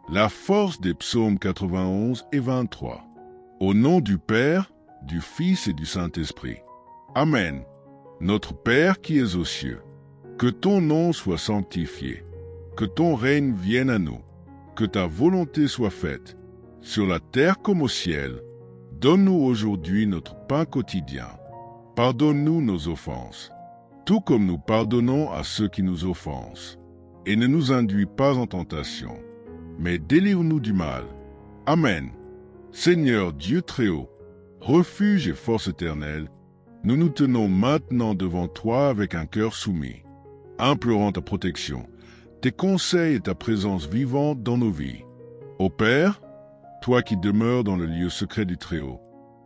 La force des psaumes 91 et 23. Au nom du Père, du Fils et du Saint-Esprit. Amen. Notre Père qui es aux cieux, que ton nom soit sanctifié, que ton règne vienne à nous, que ta volonté soit faite, sur la terre comme au ciel. Donne-nous aujourd'hui notre pain quotidien. Pardonne-nous nos offenses, tout comme nous pardonnons à ceux qui nous offensent. Et ne nous induis pas en tentation, mais délivre-nous du mal. Amen. Seigneur Dieu très haut, refuge et force éternelle, nous nous tenons maintenant devant toi avec un cœur soumis, implorant ta protection, tes conseils et ta présence vivante dans nos vies. Ô Père, toi qui demeures dans le lieu secret du Très-Haut,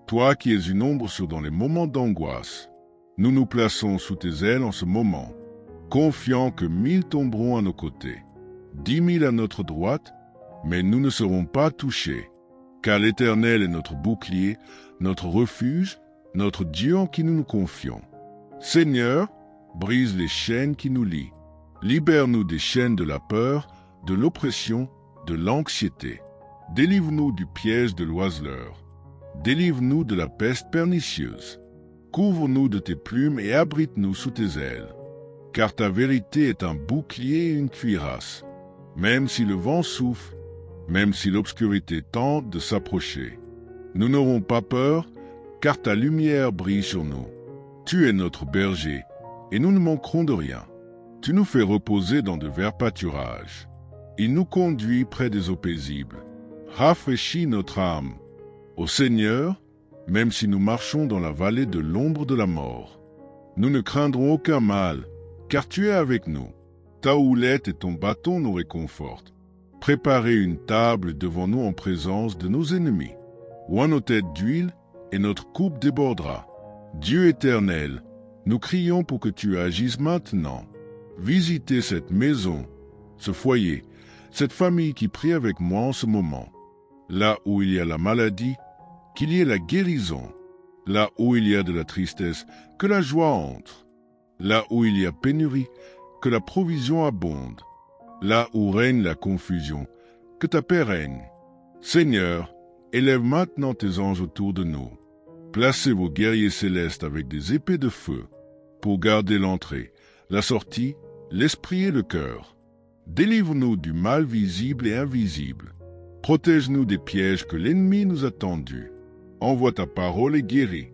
toi qui es une ombre dans les moments d'angoisse, nous nous plaçons sous tes ailes en ce moment, confiants que 1000 tomberont à nos côtés, 10 000 à notre droite, mais nous ne serons pas touchés, car l'Éternel est notre bouclier, notre refuge, notre Dieu en qui nous nous confions. Seigneur, brise les chaînes qui nous lient. Libère-nous des chaînes de la peur, de l'oppression, de l'anxiété. Délivre-nous du piège de l'oiseleur. Délivre-nous de la peste pernicieuse. Couvre-nous de tes plumes et abrite-nous sous tes ailes. Car ta vérité est un bouclier et une cuirasse. Même si le vent souffle, même si l'obscurité tente de s'approcher, nous n'aurons pas peur, car ta lumière brille sur nous. Tu es notre berger, et nous ne manquerons de rien. Tu nous fais reposer dans de verts pâturages. Il nous conduit près des eaux paisibles. Rafraîchis notre âme. Ô Seigneur, même si nous marchons dans la vallée de l'ombre de la mort, nous ne craindrons aucun mal, car tu es avec nous. Ta houlette et ton bâton nous réconfortent. Préparez une table devant nous en présence de nos ennemis. Oins nos têtes d'huile, et notre coupe débordera. Dieu éternel, nous crions pour que tu agisses maintenant. Visitez cette maison, ce foyer, cette famille qui prie avec moi en ce moment. Là où il y a la maladie, qu'il y ait la guérison. Là où il y a de la tristesse, que la joie entre. Là où il y a pénurie, que la provision abonde. Là où règne la confusion, que ta paix règne. Seigneur, élève maintenant tes anges autour de nous. Placez vos guerriers célestes avec des épées de feu, pour garder l'entrée, la sortie, l'esprit et le cœur. Délivre-nous du mal visible et invisible. Protège-nous des pièges que l'ennemi nous a tendus. Envoie ta parole et guéris.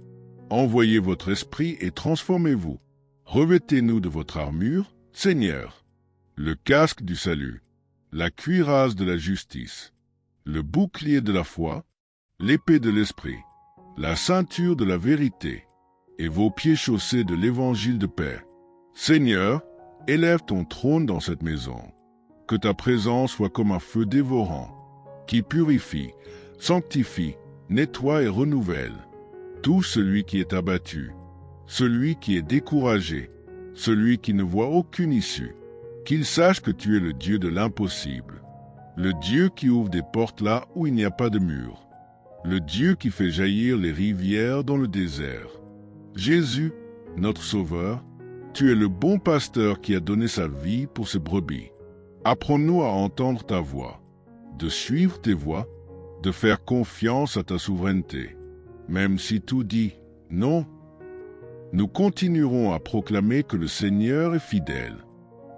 Envoyez votre esprit et transformez-vous. Revêtez-nous de votre armure, Seigneur. Le casque du salut, la cuirasse de la justice, le bouclier de la foi, l'épée de l'esprit, la ceinture de la vérité, et vos pieds chaussés de l'évangile de paix. Seigneur, élève ton trône dans cette maison. Que ta présence soit comme un feu dévorant, qui purifie, sanctifie, nettoie et renouvelle. Tout celui qui est abattu, celui qui est découragé, celui qui ne voit aucune issue. Qu'il sache que tu es le Dieu de l'impossible, le Dieu qui ouvre des portes là où il n'y a pas de mur, le Dieu qui fait jaillir les rivières dans le désert. Jésus, notre Sauveur, tu es le bon pasteur qui a donné sa vie pour ses brebis. Apprends-nous à entendre ta voix, de suivre tes voies, de faire confiance à ta souveraineté. Même si tout dit non, nous continuerons à proclamer que le Seigneur est fidèle.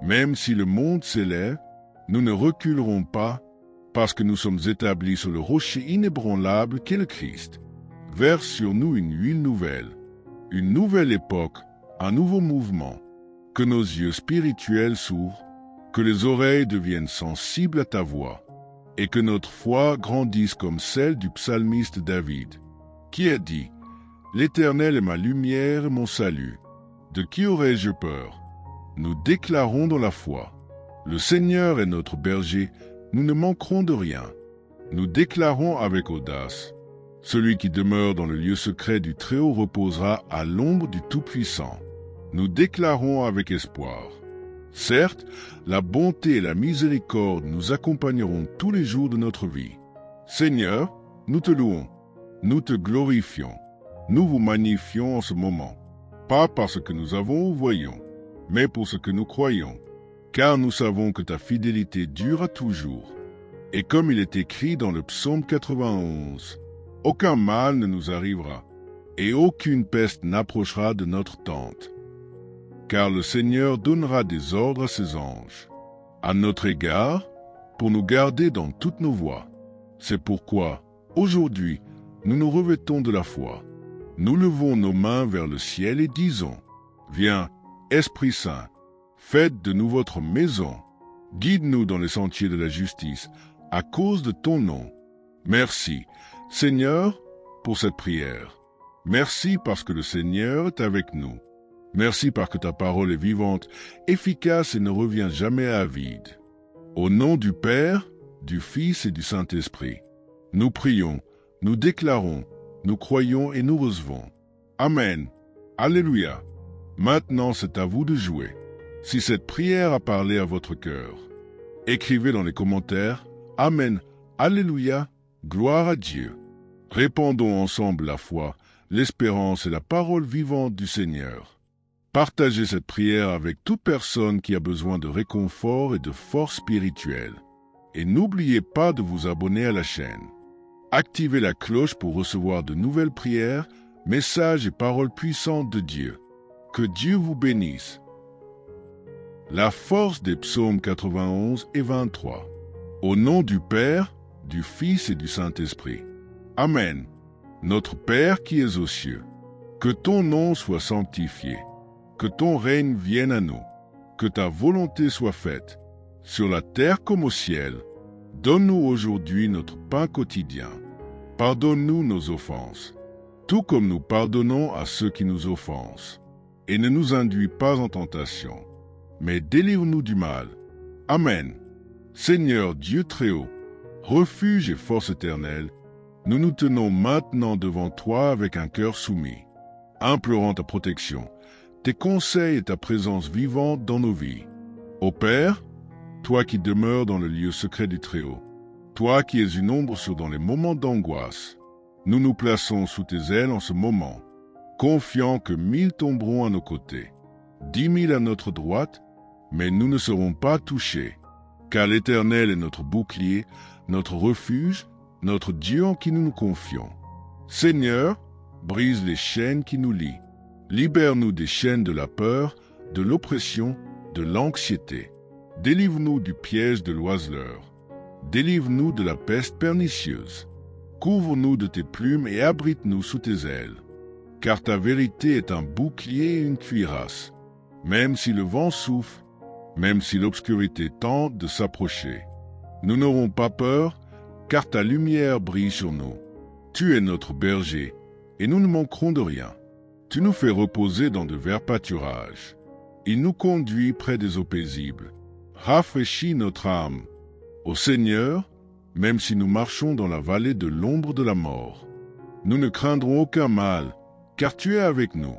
Même si le monde s'élève, nous ne reculerons pas, parce que nous sommes établis sur le rocher inébranlable qu'est le Christ. Verse sur nous une huile nouvelle, une nouvelle époque, un nouveau mouvement. Que nos yeux spirituels s'ouvrent, que les oreilles deviennent sensibles à ta voix, et que notre foi grandisse comme celle du psalmiste David, qui a dit « L'Éternel est ma lumière et mon salut. De qui aurais-je peur ?» Nous déclarons dans la foi, le Seigneur est notre berger, nous ne manquerons de rien. Nous déclarons avec audace, celui qui demeure dans le lieu secret du Très-Haut reposera à l'ombre du Tout-Puissant. Nous déclarons avec espoir, certes, la bonté et la miséricorde nous accompagneront tous les jours de notre vie. Seigneur, nous te louons, nous te glorifions, nous vous magnifions en ce moment, pas parce que nous avons ou voyons, mais pour ce que nous croyons. car nous savons que ta fidélité dure à toujours. Et comme il est écrit dans le psaume 91, « Aucun mal ne nous arrivera, et aucune peste n'approchera de notre tente. Car le Seigneur donnera des ordres à ses anges, à notre égard, pour nous garder dans toutes nos voies. C'est pourquoi, aujourd'hui, nous nous revêtons de la foi. Nous levons nos mains vers le ciel et disons, « Viens, Esprit Saint, faites de nous votre maison. Guide-nous dans les sentiers de la justice, à cause de ton nom. » Merci, Seigneur, pour cette prière. Merci parce que le Seigneur est avec nous. Merci parce que ta parole est vivante, efficace et ne revient jamais à vide. Au nom du Père, du Fils et du Saint-Esprit, nous prions, nous déclarons, nous croyons et nous recevons. Amen. Alléluia. Maintenant, c'est à vous de jouer. Si cette prière a parlé à votre cœur, écrivez dans les commentaires « Amen. Alléluia. Gloire à Dieu ». Répandons ensemble la foi, l'espérance et la parole vivante du Seigneur. Partagez cette prière avec toute personne qui a besoin de réconfort et de force spirituelle. Et n'oubliez pas de vous abonner à la chaîne. Activez la cloche pour recevoir de nouvelles prières, messages et paroles puissantes de Dieu. Que Dieu vous bénisse. La force des psaumes 91 et 23. Au nom du Père, du Fils et du Saint-Esprit. Amen. Notre Père qui es aux cieux, que ton nom soit sanctifié. Que ton règne vienne à nous, que ta volonté soit faite, sur la terre comme au ciel. Donne-nous aujourd'hui notre pain quotidien. Pardonne-nous nos offenses, tout comme nous pardonnons à ceux qui nous offensent. Et ne nous induis pas en tentation, mais délivre-nous du mal. Amen. Seigneur Dieu très haut, refuge et force éternelle, nous nous tenons maintenant devant toi avec un cœur soumis, implorant ta protection, tes conseils et ta présence vivante dans nos vies. Ô Père, toi qui demeures dans le lieu secret du Très-Haut, toi qui es une ombre dans les moments d'angoisse, nous nous plaçons sous tes ailes en ce moment, confiants que 1000 tomberont à nos côtés, 10 000 à notre droite, mais nous ne serons pas touchés, car l'Éternel est notre bouclier, notre refuge, notre Dieu en qui nous nous confions. Seigneur, brise les chaînes qui nous lient. Libère-nous des chaînes de la peur, de l'oppression, de l'anxiété. Délivre-nous du piège de l'oiseleur. Délivre-nous de la peste pernicieuse. Couvre-nous de tes plumes et abrite-nous sous tes ailes. Car ta vérité est un bouclier et une cuirasse. Même si le vent souffle, même si l'obscurité tente de s'approcher, nous n'aurons pas peur, car ta lumière brille sur nous. Tu es notre berger, et nous ne manquerons de rien. Tu nous fais reposer dans de verts pâturages. Il nous conduit près des eaux paisibles. Rafraîchis notre âme. Ô Seigneur, même si nous marchons dans la vallée de l'ombre de la mort, nous ne craindrons aucun mal, car tu es avec nous.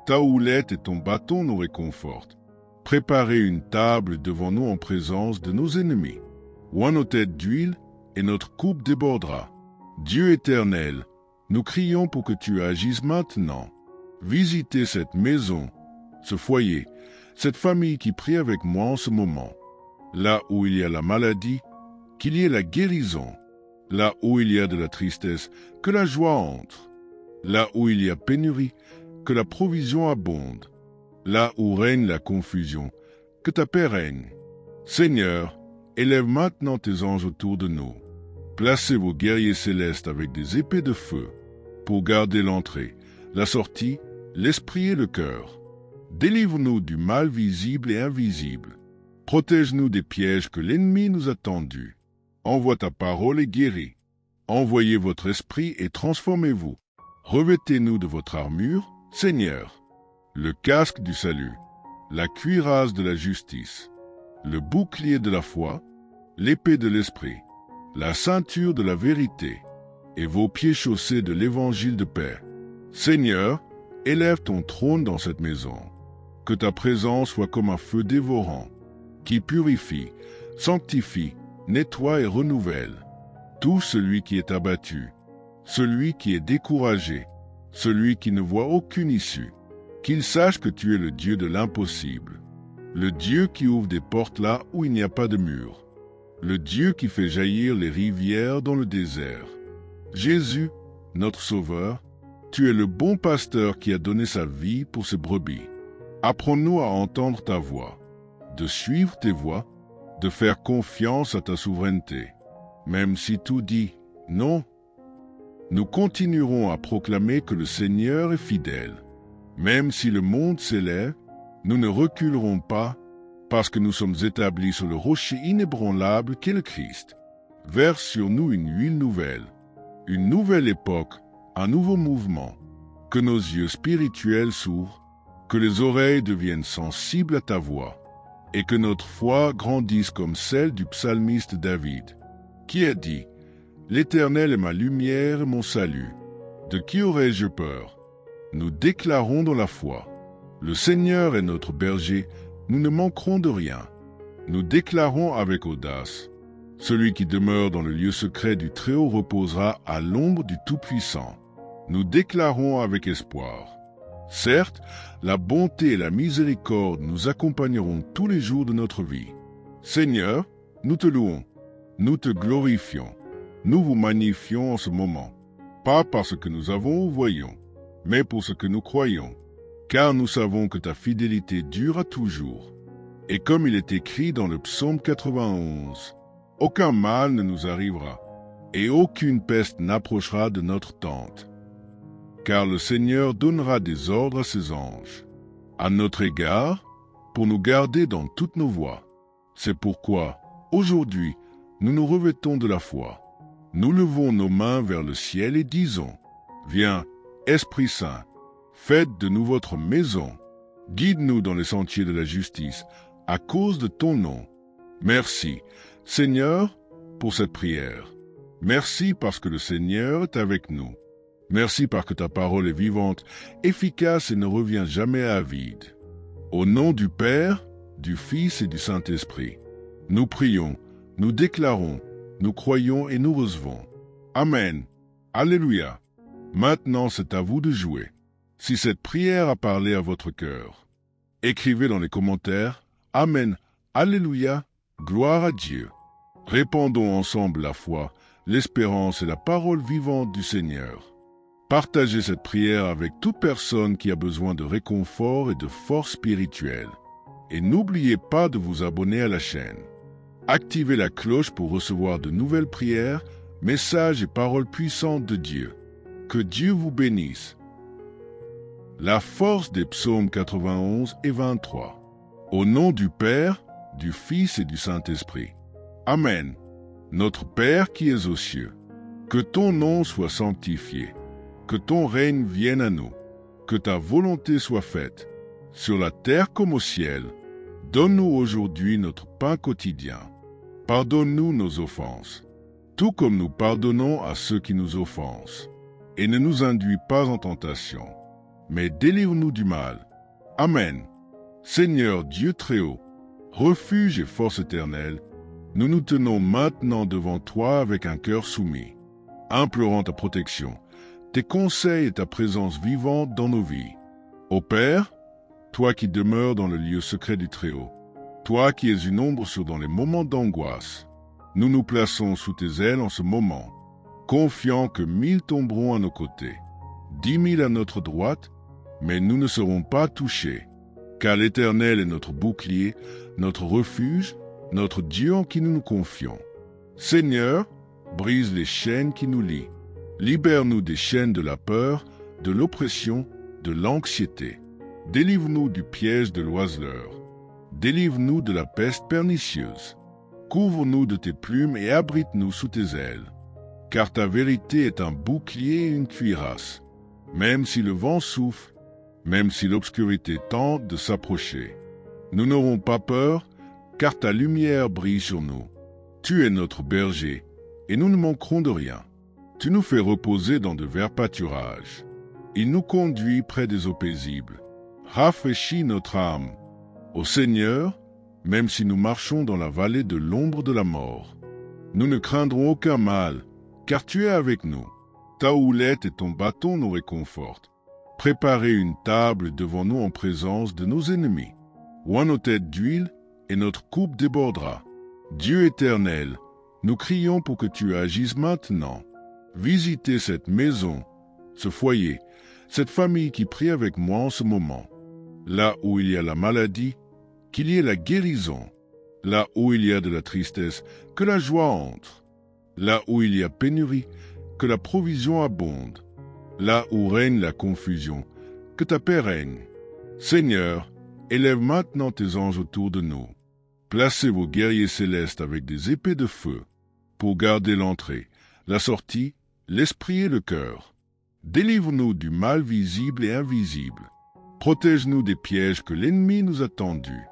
Ta houlette et ton bâton nous réconfortent. Préparez une table devant nous en présence de nos ennemis. Oins nos têtes d'huile, et notre coupe débordera. Dieu éternel, nous crions pour que tu agisses maintenant. Visitez cette maison, ce foyer, cette famille qui prie avec moi en ce moment. Là où il y a la maladie, qu'il y ait la guérison. Là où il y a de la tristesse, que la joie entre. Là où il y a pénurie, que la provision abonde. Là où règne la confusion, que ta paix règne. Seigneur, élève maintenant tes anges autour de nous. Placez vos guerriers célestes avec des épées de feu, pour garder l'entrée, la sortie, l'esprit et le cœur. Délivre-nous du mal visible et invisible. Protège-nous des pièges que l'ennemi nous a tendus. Envoie ta parole et guéris. Envoyez votre esprit et transformez-vous. Revêtez-nous de votre armure, Seigneur. Le casque du salut, la cuirasse de la justice, le bouclier de la foi, l'épée de l'esprit, la ceinture de la vérité, et vos pieds chaussés de l'évangile de paix. Seigneur, élève ton trône dans cette maison. Que ta présence soit comme un feu dévorant, qui purifie, sanctifie, nettoie et renouvelle tout celui qui est abattu, celui qui est découragé, celui qui ne voit aucune issue. Qu'il sache que tu es le Dieu de l'impossible, le Dieu qui ouvre des portes là où il n'y a pas de mur, le Dieu qui fait jaillir les rivières dans le désert. Jésus, notre Sauveur, tu es le bon pasteur qui a donné sa vie pour ses brebis. Apprends-nous à entendre ta voix, de suivre tes voies, de faire confiance à ta souveraineté. Même si tout dit non, nous continuerons à proclamer que le Seigneur est fidèle. Même si le monde s'élève, nous ne reculerons pas parce que nous sommes établis sur le rocher inébranlable qu'est le Christ. Verse sur nous une huile nouvelle, une nouvelle époque, un nouveau mouvement. Que nos yeux spirituels s'ouvrent, que les oreilles deviennent sensibles à ta voix, et que notre foi grandisse comme celle du psalmiste David, qui a dit « L'Éternel est ma lumière et mon salut. De qui aurais-je peur ?» Nous déclarons dans la foi « Le Seigneur est notre berger, nous ne manquerons de rien. » Nous déclarons avec audace « Celui qui demeure dans le lieu secret du Très-Haut reposera à l'ombre du Tout-Puissant. » Nous déclarons avec espoir « Certes, la bonté et la miséricorde nous accompagneront tous les jours de notre vie. Seigneur, nous te louons, nous te glorifions, nous vous magnifions en ce moment, pas parce que nous avons ou voyons, mais pour ce que nous croyons, car nous savons que ta fidélité dure à toujours. Et comme il est écrit dans le psaume 91, « Aucun mal ne nous arrivera, et aucune peste n'approchera de notre tente. Car le Seigneur donnera des ordres à ses anges, à notre égard, pour nous garder dans toutes nos voies. C'est pourquoi, aujourd'hui, nous nous revêtons de la foi. Nous levons nos mains vers le ciel et disons, « Viens, Esprit Saint, faites de nous votre maison. Guide-nous dans les sentiers de la justice, à cause de ton nom. » Merci, Seigneur, pour cette prière. Merci parce que le Seigneur est avec nous. Merci parce que ta parole est vivante, efficace et ne revient jamais à vide. Au nom du Père, du Fils et du Saint-Esprit, nous prions, nous déclarons, nous croyons et nous recevons. Amen. Alléluia. Maintenant, c'est à vous de jouer. Si cette prière a parlé à votre cœur, écrivez dans les commentaires « Amen. Alléluia. Gloire à Dieu ». Répandons ensemble la foi, l'espérance et la parole vivante du Seigneur. Partagez cette prière avec toute personne qui a besoin de réconfort et de force spirituelle. Et n'oubliez pas de vous abonner à la chaîne. Activez la cloche pour recevoir de nouvelles prières, messages et paroles puissantes de Dieu. Que Dieu vous bénisse. La force des psaumes 91 et 23. Au nom du Père, du Fils et du Saint-Esprit. Amen. Notre Père qui es aux cieux, que ton nom soit sanctifié. Que ton règne vienne à nous, que ta volonté soit faite, sur la terre comme au ciel. Donne-nous aujourd'hui notre pain quotidien. Pardonne-nous nos offenses, tout comme nous pardonnons à ceux qui nous offensent. Et ne nous induis pas en tentation, mais délivre-nous du mal. Amen. Seigneur Dieu Très-Haut, refuge et force éternelle, nous nous tenons maintenant devant toi avec un cœur soumis, implorant ta protection, tes conseils et ta présence vivante dans nos vies. Ô Père, toi qui demeures dans le lieu secret du Très-Haut, toi qui es une ombre dans les moments d'angoisse, nous nous plaçons sous tes ailes en ce moment, confiants que 1000 tomberont à nos côtés, 10 000 à notre droite, mais nous ne serons pas touchés, car l'Éternel est notre bouclier, notre refuge, notre Dieu en qui nous nous confions. Seigneur, brise les chaînes qui nous lient. Libère-nous des chaînes de la peur, de l'oppression, de l'anxiété. Délivre-nous du piège de l'oiseleur. Délivre-nous de la peste pernicieuse. Couvre-nous de tes plumes et abrite-nous sous tes ailes. Car ta vérité est un bouclier et une cuirasse. Même si le vent souffle, même si l'obscurité tente de s'approcher, nous n'aurons pas peur, car ta lumière brille sur nous. Tu es notre berger, et nous ne manquerons de rien. Tu nous fais reposer dans de verts pâturages. Il nous conduit près des eaux paisibles. Rafraîchis notre âme. Ô Seigneur, même si nous marchons dans la vallée de l'ombre de la mort, nous ne craindrons aucun mal, car tu es avec nous. Ta houlette et ton bâton nous réconfortent. Préparez une table devant nous en présence de nos ennemis. Oins nos têtes d'huile, et notre coupe débordera. Dieu éternel, nous crions pour que tu agisses maintenant. Visitez cette maison, ce foyer, cette famille qui prie avec moi en ce moment. Là où il y a la maladie, qu'il y ait la guérison. Là où il y a de la tristesse, que la joie entre. Là où il y a pénurie, que la provision abonde. Là où règne la confusion, que ta paix règne. Seigneur, élève maintenant tes anges autour de nous. Placez vos guerriers célestes avec des épées de feu pour garder l'entrée, la sortie, l'esprit et le cœur. Délivre-nous du mal visible et invisible. Protège-nous des pièges que l'ennemi nous a tendus.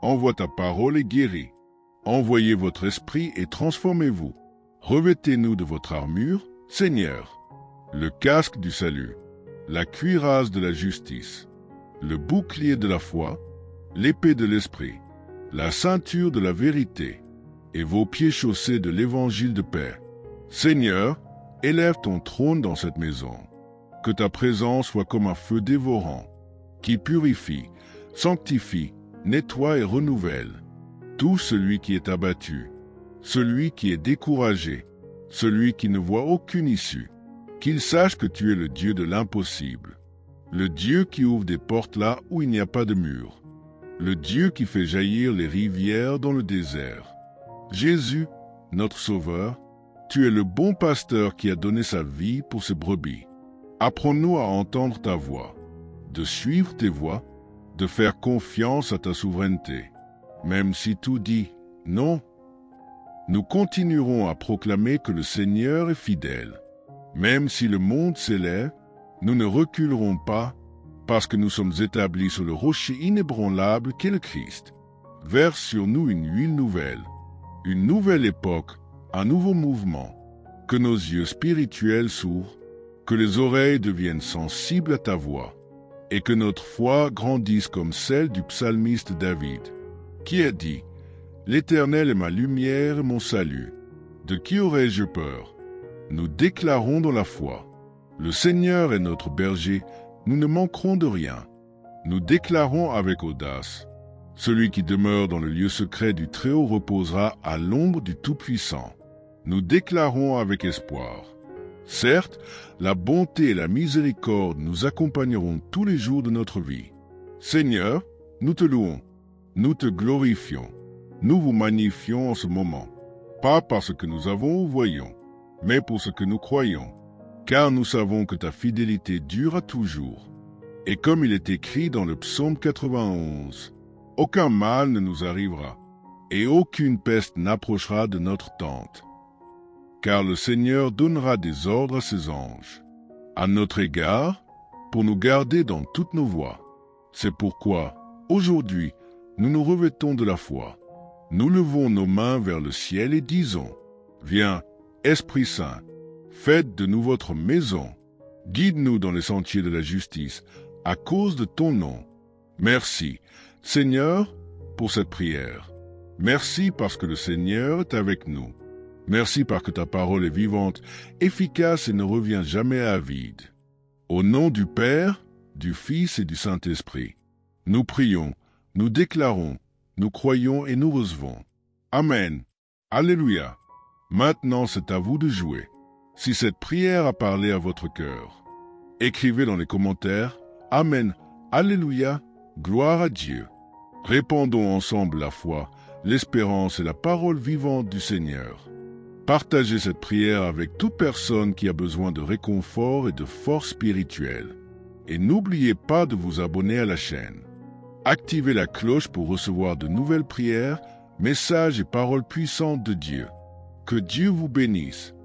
Envoie ta parole et guéris. Envoyez votre esprit et transformez-vous. Revêtez-nous de votre armure, Seigneur, le casque du salut, la cuirasse de la justice, le bouclier de la foi, l'épée de l'esprit, la ceinture de la vérité, et vos pieds chaussés de l'évangile de paix. Seigneur, élève ton trône dans cette maison. Que ta présence soit comme un feu dévorant, qui purifie, sanctifie, nettoie et renouvelle. Tout celui qui est abattu, celui qui est découragé, celui qui ne voit aucune issue, qu'il sache que tu es le Dieu de l'impossible, le Dieu qui ouvre des portes là où il n'y a pas de mur, le Dieu qui fait jaillir les rivières dans le désert. Jésus, notre Sauveur, tu es le bon pasteur qui a donné sa vie pour ses brebis. Apprends-nous à entendre ta voix, de suivre tes voies, de faire confiance à ta souveraineté. Même si tout dit non, nous continuerons à proclamer que le Seigneur est fidèle. Même si le monde s'élève, nous ne reculerons pas parce que nous sommes établis sur le rocher inébranlable qu'est le Christ. Verse sur nous une huile nouvelle, une nouvelle époque, un nouveau mouvement. Que nos yeux spirituels s'ouvrent, que les oreilles deviennent sensibles à ta voix, et que notre foi grandisse comme celle du psalmiste David, qui a dit « L'Éternel est ma lumière et mon salut. De qui aurais-je peur ?» Nous déclarons dans la foi « Le Seigneur est notre berger, nous ne manquerons de rien. » Nous déclarons avec audace « Celui qui demeure dans le lieu secret du Très-Haut reposera à l'ombre du Tout-Puissant. » Nous déclarons avec espoir « Certes, la bonté et la miséricorde nous accompagneront tous les jours de notre vie. Seigneur, nous te louons, nous te glorifions, nous vous magnifions en ce moment, pas parce que nous avons ou voyons, mais pour ce que nous croyons, car nous savons que ta fidélité dure à toujours. Et comme il est écrit dans le psaume 91, « Aucun mal ne nous arrivera, et aucune peste n'approchera de notre tente. Car le Seigneur donnera des ordres à ses anges, à notre égard, pour nous garder dans toutes nos voies. C'est pourquoi, aujourd'hui, nous nous revêtons de la foi. Nous levons nos mains vers le ciel et disons, « Viens, Esprit Saint, faites de nous votre maison. Guide-nous dans les sentiers de la justice, à cause de ton nom. » Merci, Seigneur, pour cette prière. Merci parce que le Seigneur est avec nous. Merci parce que ta parole est vivante, efficace et ne revient jamais à vide. Au nom du Père, du Fils et du Saint-Esprit, nous prions, nous déclarons, nous croyons et nous recevons. Amen. Alléluia. Maintenant, c'est à vous de jouer. Si cette prière a parlé à votre cœur, écrivez dans les commentaires « Amen. Alléluia. Gloire à Dieu ». Répandons ensemble la foi, l'espérance et la parole vivante du Seigneur. Partagez cette prière avec toute personne qui a besoin de réconfort et de force spirituelle. Et n'oubliez pas de vous abonner à la chaîne. Activez la cloche pour recevoir de nouvelles prières, messages et paroles puissantes de Dieu. Que Dieu vous bénisse.